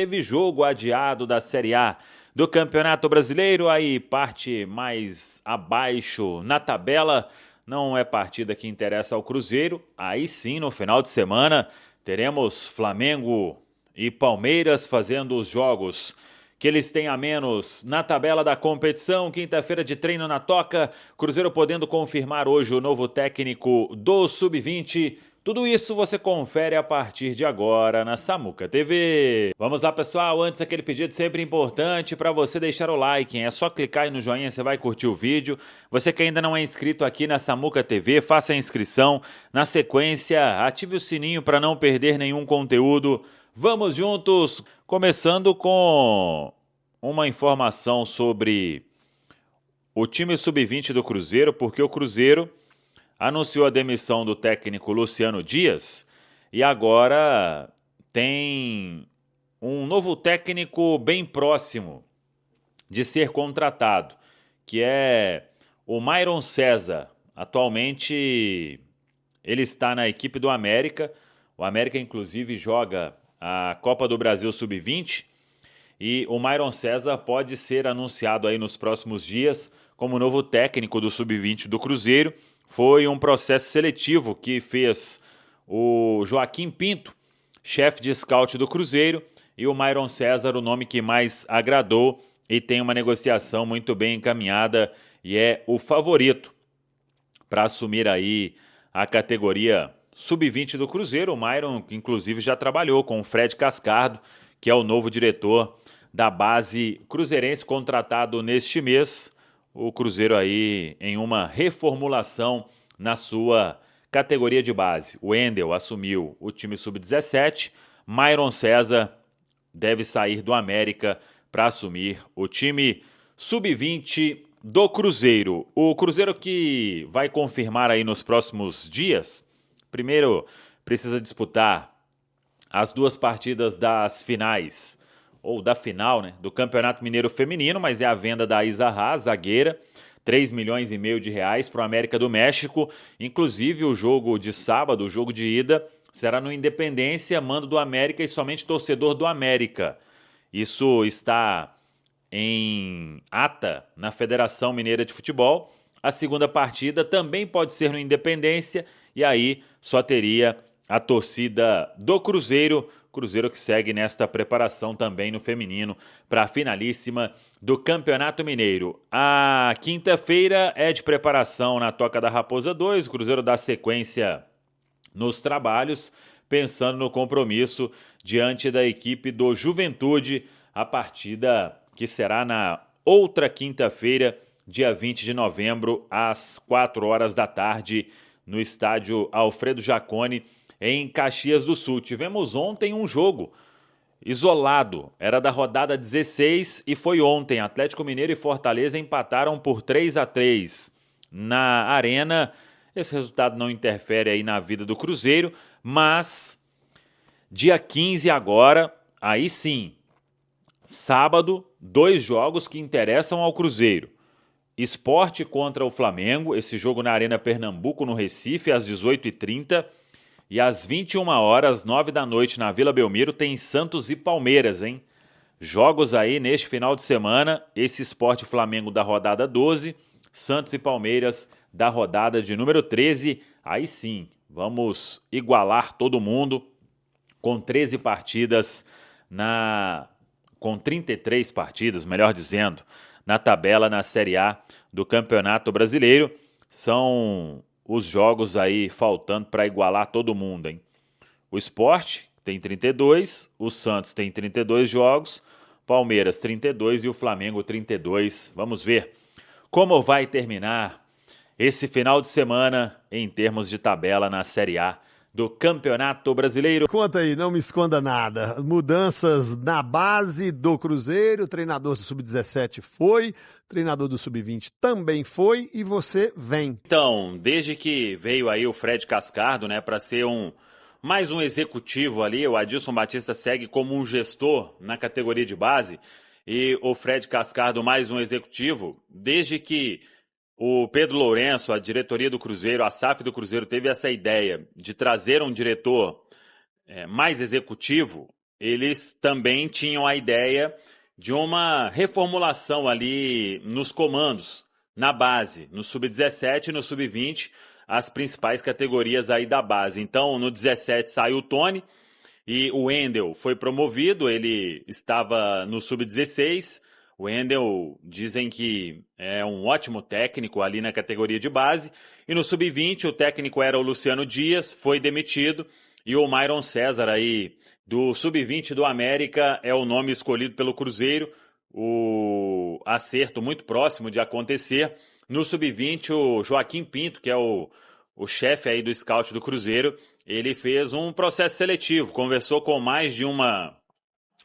Teve jogo adiado da Série A do Campeonato Brasileiro, aí parte mais abaixo na tabela, não é partida que interessa ao Cruzeiro. Aí sim, no final de semana, teremos Flamengo e Palmeiras fazendo os jogos que eles têm a menos na tabela da competição. Quinta-feira de treino na Toca, Cruzeiro podendo confirmar hoje o novo técnico do Sub-20. Tudo isso você confere a partir de agora na Samuca TV. Vamos lá, pessoal, antes aquele pedido sempre importante para você deixar o like, hein? É só clicar aí no joinha, você vai curtir o vídeo. Você que ainda não é inscrito aqui na Samuca TV, faça a inscrição. Na sequência, ative o sininho para não perder nenhum conteúdo. Vamos juntos, começando com uma informação sobre o time Sub-20 do Cruzeiro, porque o Cruzeiro anunciou a demissão do técnico Luciano Dias e agora tem um novo técnico bem próximo de ser contratado, que é o Myron César. Atualmente ele está na equipe do América. O América inclusive joga a Copa do Brasil Sub-20 e o Myron César pode ser anunciado aí nos próximos dias como novo técnico do Sub-20 do Cruzeiro. Foi um processo seletivo que fez o Joaquim Pinto, chefe de scout do Cruzeiro, e o Myron César, o nome que mais agradou, e tem uma negociação muito bem encaminhada e é o favorito para assumir aí a categoria Sub-20 do Cruzeiro. O Myron, inclusive, já trabalhou com o Fred Cascardo, que é o novo diretor da base cruzeirense, contratado neste mês. O Cruzeiro aí em uma reformulação na sua categoria de base. O Wendel assumiu o time Sub-17, Myron César deve sair do América para assumir o time Sub-20 do Cruzeiro. O Cruzeiro que vai confirmar aí nos próximos dias, primeiro precisa disputar as duas partidas das finais, ou da final, né, do Campeonato Mineiro Feminino, mas é a venda da Isa Haas, zagueira, 3,5 milhões de reais para o América do México. Inclusive o jogo de sábado, o jogo de ida, será no Independência, mando do América e somente torcedor do América. Isso está em ata na Federação Mineira de Futebol. A segunda partida também pode ser no Independência e aí só teria a torcida do Cruzeiro. Cruzeiro que segue nesta preparação também no feminino para a finalíssima do Campeonato Mineiro. A quinta-feira é de preparação na Toca da Raposa 2. O Cruzeiro dá sequência nos trabalhos, pensando no compromisso diante da equipe do Juventude, a partida que será na outra quinta-feira, dia 20 de novembro, às 4 horas da tarde, no estádio Alfredo Jaconi, em Caxias do Sul. Tivemos ontem um jogo isolado, era da rodada 16 e foi ontem. Atlético Mineiro e Fortaleza empataram por 3-3 na Arena. Esse resultado não interfere aí na vida do Cruzeiro, mas dia 15 agora, aí sim, sábado, 2 jogos que interessam ao Cruzeiro. Sport contra o Flamengo, esse jogo na Arena Pernambuco, no Recife, às 18h30. E às 21 horas, 9 da noite, na Vila Belmiro, tem Santos e Palmeiras, hein? Jogos aí neste final de semana, esse Sport Flamengo da rodada 12, Santos e Palmeiras da rodada de número 13. Aí sim, vamos igualar todo mundo com 13 partidas, com 33 partidas, melhor dizendo, na tabela na Série A do Campeonato Brasileiro. São os jogos aí faltando para igualar todo mundo, hein? O Sport tem 32, o Santos tem 32 jogos, Palmeiras 32 e o Flamengo 32. Vamos ver como vai terminar esse final de semana em termos de tabela na Série A do Campeonato Brasileiro. Conta aí, não me esconda nada. Mudanças na base do Cruzeiro, treinador do Sub-17 foi, treinador do Sub-20 também foi e você vem. Então, desde que veio aí o Fred Cascardo, né, para ser mais um executivo ali, o Adilson Batista segue como um gestor na categoria de base e o Fred Cascardo mais um executivo, desde que o Pedro Lourenço, a diretoria do Cruzeiro, a SAF do Cruzeiro teve essa ideia de trazer um diretor mais executivo, eles também tinham a ideia de uma reformulação ali nos comandos, na base, no sub-17 e no sub-20, as principais categorias aí da base. Então, no 17 saiu o Tony e o Wendel foi promovido, ele estava no sub-16. O Wendel dizem que é um ótimo técnico ali na categoria de base. E no sub-20 o técnico era o Luciano Dias, foi demitido. E o Myron César aí do sub-20 do América é o nome escolhido pelo Cruzeiro. O acerto muito próximo de acontecer. No sub-20 o Joaquim Pinto, que é o chefe aí do scout do Cruzeiro, ele fez um processo seletivo, conversou com mais de uma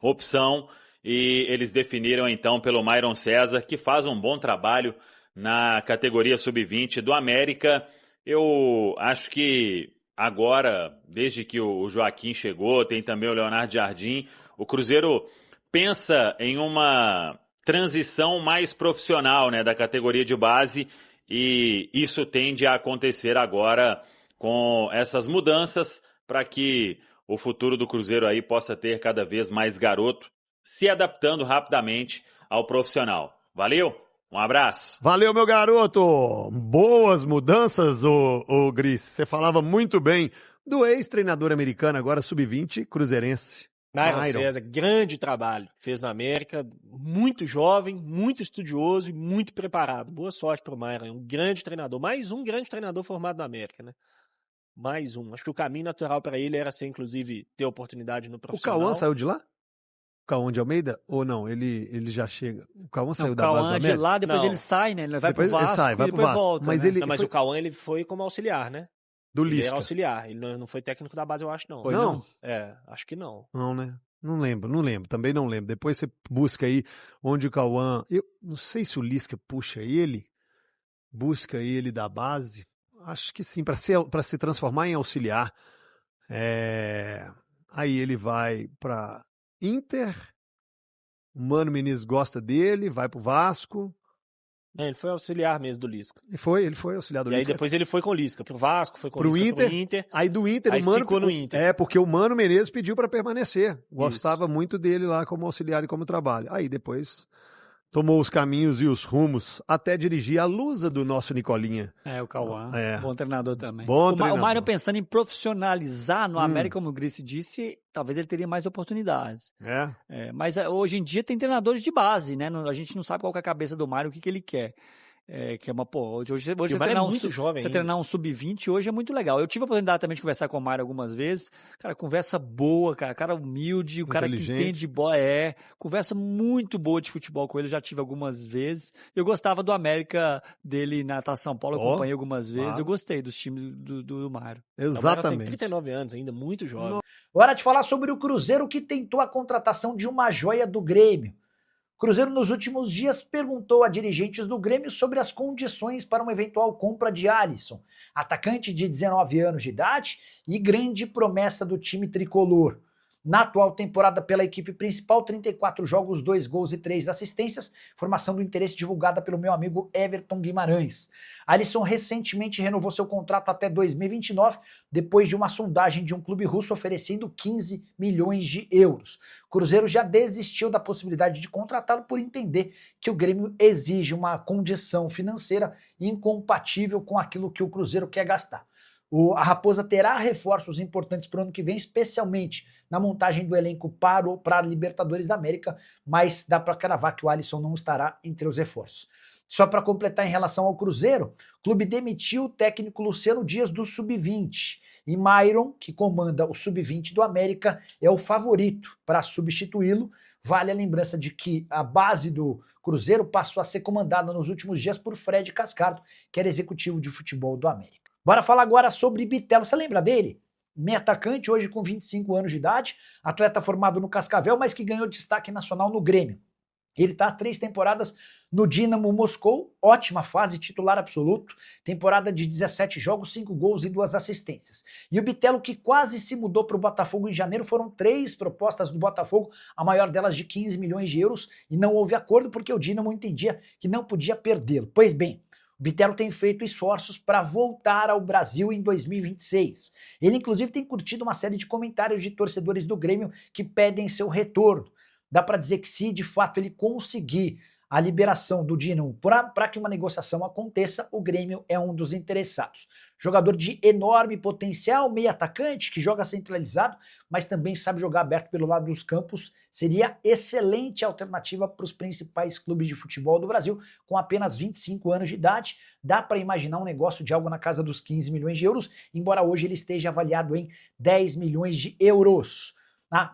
opção e eles definiram então pelo Myron César, que faz um bom trabalho na categoria sub-20 do América. Eu acho que agora, desde que o Joaquim chegou, tem também o Leonardo Jardim, o Cruzeiro pensa em uma transição mais profissional, né, da categoria de base, e isso tende a acontecer agora com essas mudanças para que o futuro do Cruzeiro aí possa ter cada vez mais garoto se adaptando rapidamente ao profissional. Valeu, um abraço. Valeu, meu garoto. Boas mudanças, ô Gris. Você falava muito bem do ex-treinador americano, agora sub-20, cruzeirense. Myron César, grande trabalho. Fez na América, muito jovem, muito estudioso e muito preparado. Boa sorte pro Myron, um grande treinador. Mais um grande treinador formado na América, né? Mais um. Acho que o caminho natural para ele era ser, inclusive, ter oportunidade no profissional. O Cauã saiu de lá? O Cauã de Almeida? Ou não? Ele já chega. O Cauã saiu da base do América? O Cauã de lá, depois ele sai, né? Ele vai pro Vasco vai e depois pro Vasco. volta. Mas, né? Mas o Cauã ele foi como auxiliar, né? Do Lisca. Ele era auxiliar. Ele não foi técnico da base, eu acho, não. Foi, não? Acho que não. Não, né? Não lembro. Também não lembro. Depois você busca aí onde o Cauã... Eu não sei se o Lisca busca ele da base. Acho que sim, para se transformar em auxiliar. Aí ele vai para Inter, o Mano Menezes gosta dele, vai pro Vasco. Ele foi auxiliar mesmo do Lisca. Ele foi auxiliar do Lisca. E aí depois ele foi com o Lisca, pro Vasco, foi com o Lisca pro Inter. Aí do Inter, o Mano... ficou no Inter. Porque o Mano Menezes pediu para permanecer. Gostava muito dele lá como auxiliar e como trabalho. Aí depois tomou os caminhos e os rumos até dirigir a Lusa do nosso Nicolinha. O Cauã. Bom treinador também. Bom treinador. O Myron pensando em profissionalizar no América, como o Gris disse, talvez ele teria mais oportunidades. Mas hoje em dia tem treinadores de base, né? A gente não sabe qual que é a cabeça do Myron, o que ele quer. Que é uma, hoje você treinar muito jovem. Você treinar um sub-20 hoje é muito legal. Eu tive a oportunidade também de conversar com o Mário algumas vezes. Cara, conversa boa, cara humilde, o cara que entende de bola, conversa muito boa de futebol com ele, eu já tive algumas vezes. Eu gostava do América dele na Taça São Paulo, eu acompanhei algumas vezes. Eu gostei dos times do Mário. Exatamente. Tem 39 anos ainda, muito jovem. Hora de falar sobre o Cruzeiro que tentou a contratação de uma joia do Grêmio. Cruzeiro, nos últimos dias, perguntou a dirigentes do Grêmio sobre as condições para uma eventual compra de Alisson, atacante de 19 anos de idade e grande promessa do time tricolor. Na atual temporada pela equipe principal, 34 jogos, 2 gols e 3 assistências, formação do interesse divulgada pelo meu amigo Everton Guimarães. Alisson recentemente renovou seu contrato até 2029, depois de uma sondagem de um clube russo oferecendo 15 milhões de euros. O Cruzeiro já desistiu da possibilidade de contratá-lo por entender que o Grêmio exige uma condição financeira incompatível com aquilo que o Cruzeiro quer gastar. A Raposa terá reforços importantes para o ano que vem, especialmente na montagem do elenco para a Libertadores da América, mas dá para cravar que o Alisson não estará entre os reforços. Só para completar em relação ao Cruzeiro, o clube demitiu o técnico Luciano Dias do Sub-20 e Myron, que comanda o Sub-20 do América, é o favorito para substituí-lo. Vale a lembrança de que a base do Cruzeiro passou a ser comandada nos últimos dias por Fred Cascardo, que era executivo de futebol do América. Bora falar agora sobre Bitelo. Você lembra dele? Meio atacante, hoje com 25 anos de idade, atleta formado no Cascavel, mas que ganhou destaque nacional no Grêmio. Ele está há 3 temporadas no Dinamo Moscou, ótima fase, titular absoluto, temporada de 17 jogos, 5 gols e 2 assistências. E o Bitelo, que quase se mudou para o Botafogo em janeiro, foram 3 propostas do Botafogo, a maior delas de 15 milhões de euros, e não houve acordo porque o Dinamo entendia que não podia perdê-lo. Pois bem, Bitelo tem feito esforços para voltar ao Brasil em 2026. Ele, inclusive, tem curtido uma série de comentários de torcedores do Grêmio que pedem seu retorno. Dá para dizer que se, de fato, ele conseguir a liberação do Dínamo para que uma negociação aconteça, o Grêmio é um dos interessados. Jogador de enorme potencial, meio atacante, que joga centralizado, mas também sabe jogar aberto pelo lado dos campos, seria excelente alternativa para os principais clubes de futebol do Brasil, com apenas 25 anos de idade. Dá para imaginar um negócio de algo na casa dos 15 milhões de euros, embora hoje ele esteja avaliado em 10 milhões de euros.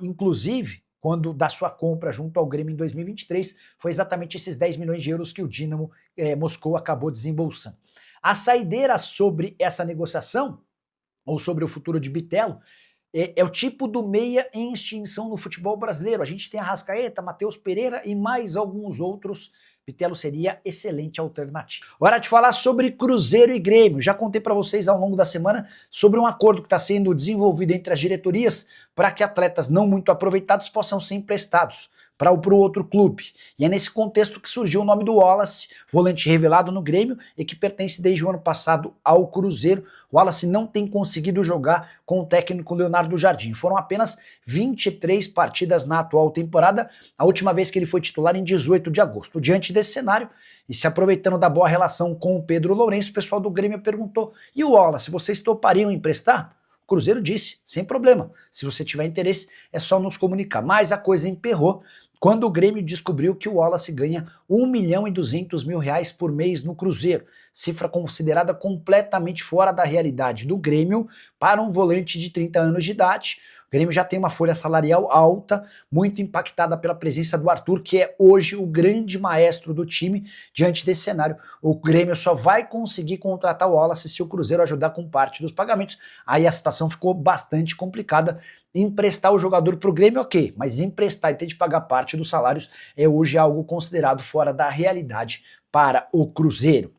Inclusive, quando da sua compra junto ao Grêmio em 2023, foi exatamente esses 10 milhões de euros que o Dínamo Moscou acabou desembolsando. A saideira sobre essa negociação, ou sobre o futuro de Bitelo, é o tipo do meia em extinção no futebol brasileiro. A gente tem Arrascaeta, Matheus Pereira e mais alguns outros. Bitelo seria excelente alternativa. Hora de falar sobre Cruzeiro e Grêmio. Já contei para vocês ao longo da semana sobre um acordo que está sendo desenvolvido entre as diretorias para que atletas não muito aproveitados possam ser emprestados para o outro clube. E é nesse contexto que surgiu o nome do Wallace, volante revelado no Grêmio e que pertence desde o ano passado ao Cruzeiro. O Wallace não tem conseguido jogar com o técnico Leonardo Jardim. Foram apenas 23 partidas na atual temporada, a última vez que ele foi titular em 18 de agosto. Diante desse cenário, e se aproveitando da boa relação com o Pedro Lourenço, o pessoal do Grêmio perguntou: e o Wallace, vocês topariam emprestar? O Cruzeiro disse: sem problema, se você tiver interesse é só nos comunicar. Mas a coisa emperrou quando o Grêmio descobriu que o Wallace ganha R$1.200.000 por mês no Cruzeiro, cifra considerada completamente fora da realidade do Grêmio para um volante de 30 anos de idade. O Grêmio já tem uma folha salarial alta, muito impactada pela presença do Arthur, que é hoje o grande maestro do time. Diante desse cenário, o Grêmio só vai conseguir contratar o Wallace se o Cruzeiro ajudar com parte dos pagamentos. Aí a situação ficou bastante complicada. Emprestar o jogador para o Grêmio, ok, mas emprestar e ter de pagar parte dos salários é hoje algo considerado fora da realidade para o Cruzeiro.